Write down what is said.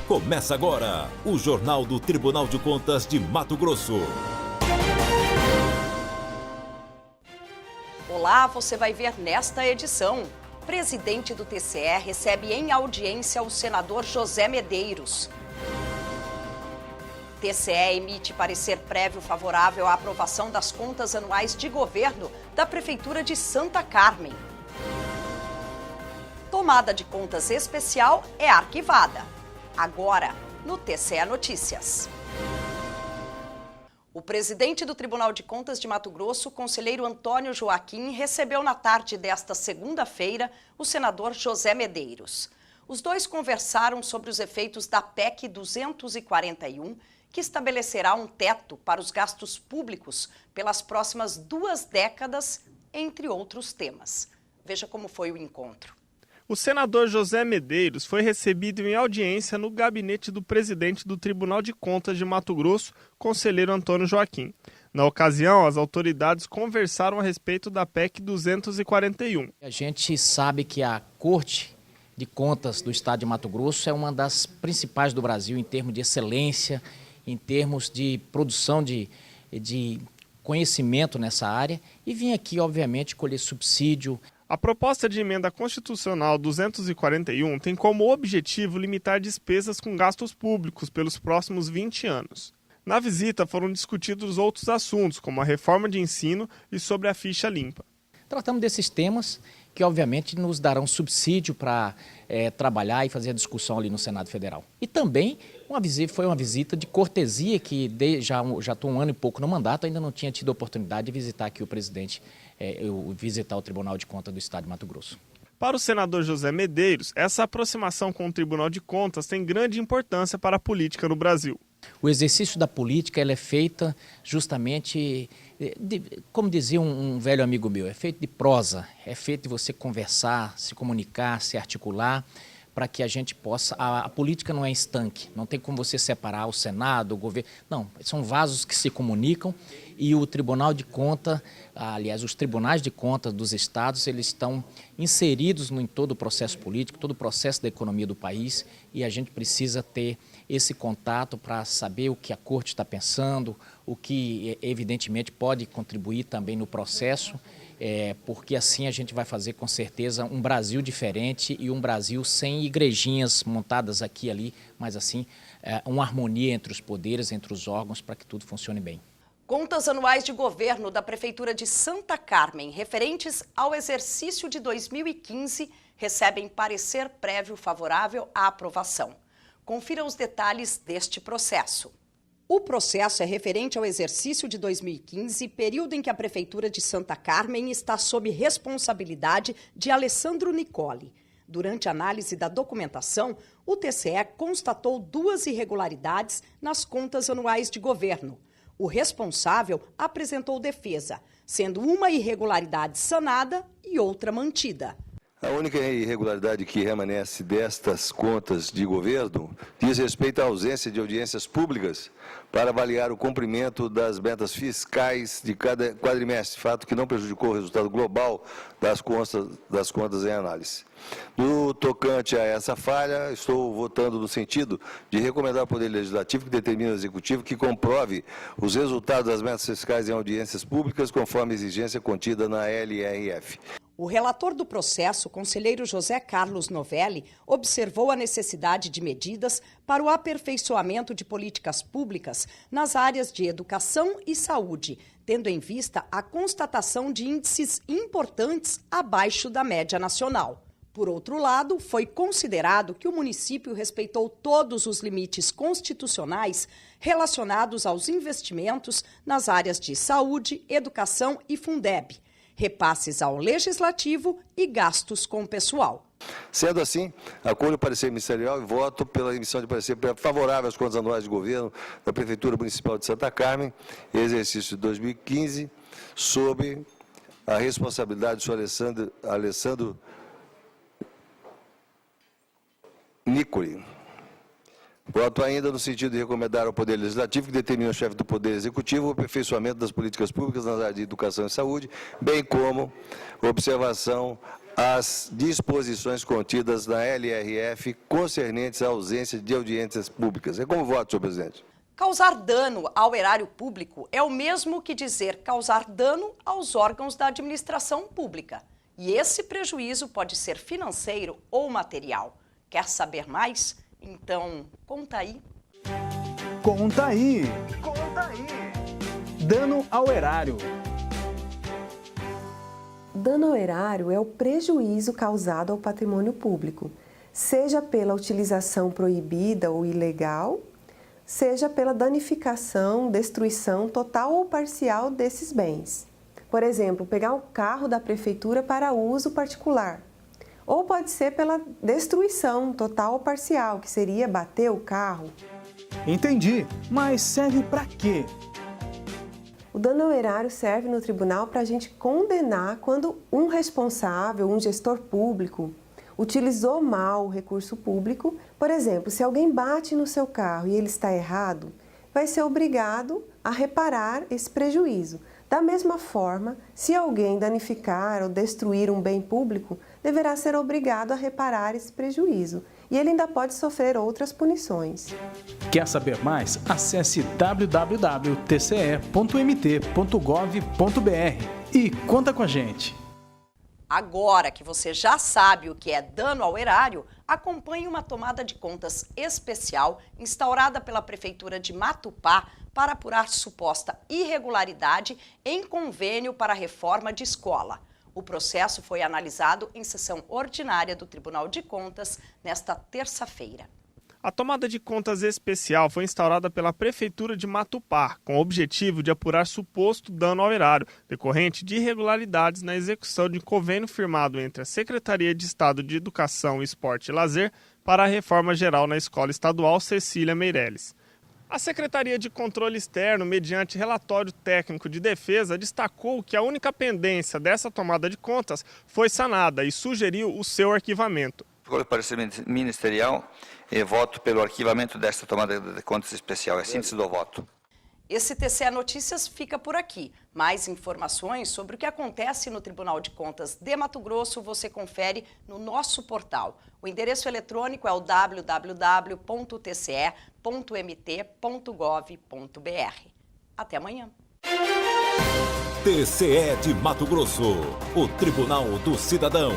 Começa agora o Jornal do Tribunal de Contas de Mato Grosso. Olá, você vai ver nesta edição. Presidente do TCE recebe em audiência o senador José Medeiros. TCE emite parecer prévio favorável à aprovação das contas anuais de governo da Prefeitura de Santa Carmen. Tomada de contas especial é arquivada. Agora, no TCE Notícias. O presidente do Tribunal de Contas de Mato Grosso, conselheiro Antônio Joaquim, recebeu na tarde desta segunda-feira o senador José Medeiros. Os dois conversaram sobre os efeitos da PEC 241, que estabelecerá um teto para os gastos públicos pelas próximas 2 décadas, entre outros temas. Veja como foi o encontro. O senador José Medeiros foi recebido em audiência no gabinete do presidente do Tribunal de Contas de Mato Grosso, conselheiro Antônio Joaquim. Na ocasião, as autoridades conversaram a respeito da PEC 241. A gente sabe que a Corte de Contas do Estado de Mato Grosso é uma das principais do Brasil em termos de excelência, em termos de produção de conhecimento nessa área, e vim aqui, obviamente, colher subsídio. A proposta de emenda constitucional 241 tem como objetivo limitar despesas com gastos públicos pelos próximos 20 anos. Na visita foram discutidos outros assuntos, como a reforma de ensino e sobre a ficha limpa. Tratamos desses temas que, obviamente, nos darão subsídio para trabalhar e fazer a discussão ali no Senado Federal. E também foi uma visita de cortesia que já estou 1 ano e pouco no mandato, ainda não tinha tido a oportunidade de visitar aqui o presidente, visitar o Tribunal de Contas do Estado de Mato Grosso. Para o senador José Medeiros, essa aproximação com o Tribunal de Contas tem grande importância para a política no Brasil. O exercício da política ela é feita justamente, como dizia um velho amigo meu, é feito de prosa, é feito de você conversar, se comunicar, se articular, para que a gente possa... A política não é estanque, não tem como você separar o Senado, o governo... Não, são vasos que se comunicam e o Tribunal de Contas, aliás, os tribunais de contas dos estados, eles estão inseridos em todo o processo político, todo o processo da economia do país, e a gente precisa ter esse contato para saber o que a Corte está pensando, o que, evidentemente, pode contribuir também no processo, porque assim a gente vai fazer, com certeza, um Brasil diferente e um Brasil sem igrejinhas montadas aqui e ali, mas assim, uma harmonia entre os poderes, entre os órgãos, para que tudo funcione bem. Contas anuais de governo da Prefeitura de Santa Carmen, referentes ao exercício de 2015, recebem parecer prévio favorável à aprovação. Confira os detalhes deste processo. O processo é referente ao exercício de 2015, período em que a Prefeitura de Santa Carmen está sob responsabilidade de Alessandro Nicoli. Durante a análise da documentação, o TCE constatou 2 irregularidades nas contas anuais de governo. O responsável apresentou defesa, sendo uma irregularidade sanada e outra mantida. A única irregularidade que remanesce destas contas de governo diz respeito à ausência de audiências públicas para avaliar o cumprimento das metas fiscais de cada quadrimestre, fato que não prejudicou o resultado global das contas em análise. No tocante a essa falha, estou votando no sentido de recomendar ao Poder Legislativo que determine ao Executivo que comprove os resultados das metas fiscais em audiências públicas conforme a exigência contida na LRF. O relator do processo, conselheiro José Carlos Novelli, observou a necessidade de medidas para o aperfeiçoamento de políticas públicas nas áreas de educação e saúde, tendo em vista a constatação de índices importantes abaixo da média nacional. Por outro lado, foi considerado que o município respeitou todos os limites constitucionais relacionados aos investimentos nas áreas de saúde, educação e Fundeb, repasses ao Legislativo e gastos com o pessoal. Sendo assim, acolho o parecer ministerial e voto pela emissão de parecer favorável às contas anuais de governo da Prefeitura Municipal de Santa Carmen, exercício de 2015, sob a responsabilidade do senhor Alessandro Nicoli. Voto ainda no sentido de recomendar ao Poder Legislativo que determine ao chefe do Poder Executivo o aperfeiçoamento das políticas públicas nas áreas de educação e saúde, bem como observação as disposições contidas na LRF concernentes à ausência de audiências públicas. É como voto, senhor presidente. Causar dano ao erário público é o mesmo que dizer causar dano aos órgãos da administração pública. E esse prejuízo pode ser financeiro ou material. Quer saber mais? Então, conta aí. Conta aí! Conta aí! Dano ao erário. Dano ao erário é o prejuízo causado ao patrimônio público, seja pela utilização proibida ou ilegal, seja pela danificação, destruição total ou parcial desses bens. Por exemplo, pegar o carro da prefeitura para uso particular. Ou pode ser pela destruição total ou parcial, que seria bater o carro. Entendi, mas serve para quê? O dano ao erário serve no tribunal para a gente condenar quando um responsável, um gestor público, utilizou mal o recurso público. Por exemplo, se alguém bate no seu carro e ele está errado, vai ser obrigado a reparar esse prejuízo. Da mesma forma, se alguém danificar ou destruir um bem público, deverá ser obrigado a reparar esse prejuízo. E ele ainda pode sofrer outras punições. Quer saber mais? Acesse www.tce.mt.gov.br e conta com a gente. Agora que você já sabe o que é dano ao erário, acompanhe uma tomada de contas especial instaurada pela Prefeitura de Matupá para apurar suposta irregularidade em convênio para a reforma de escola. O processo foi analisado em sessão ordinária do Tribunal de Contas nesta terça-feira. A tomada de contas especial foi instaurada pela Prefeitura de Matupá, com o objetivo de apurar suposto dano ao erário, decorrente de irregularidades na execução de convênio firmado entre a Secretaria de Estado de Educação, Esporte e Lazer para a reforma geral na Escola Estadual Cecília Meireles. A Secretaria de Controle Externo, mediante relatório técnico de defesa, destacou que a única pendência dessa tomada de contas foi sanada e sugeriu o seu arquivamento. Ficou o parecer ministerial e voto pelo arquivamento desta tomada de contas especial. É síntese do voto. Esse TCE Notícias fica por aqui. Mais informações sobre o que acontece no Tribunal de Contas de Mato Grosso você confere no nosso portal. O endereço eletrônico é o www.tce.mt.gov.br. Até amanhã. TCE de Mato Grosso, o Tribunal do Cidadão.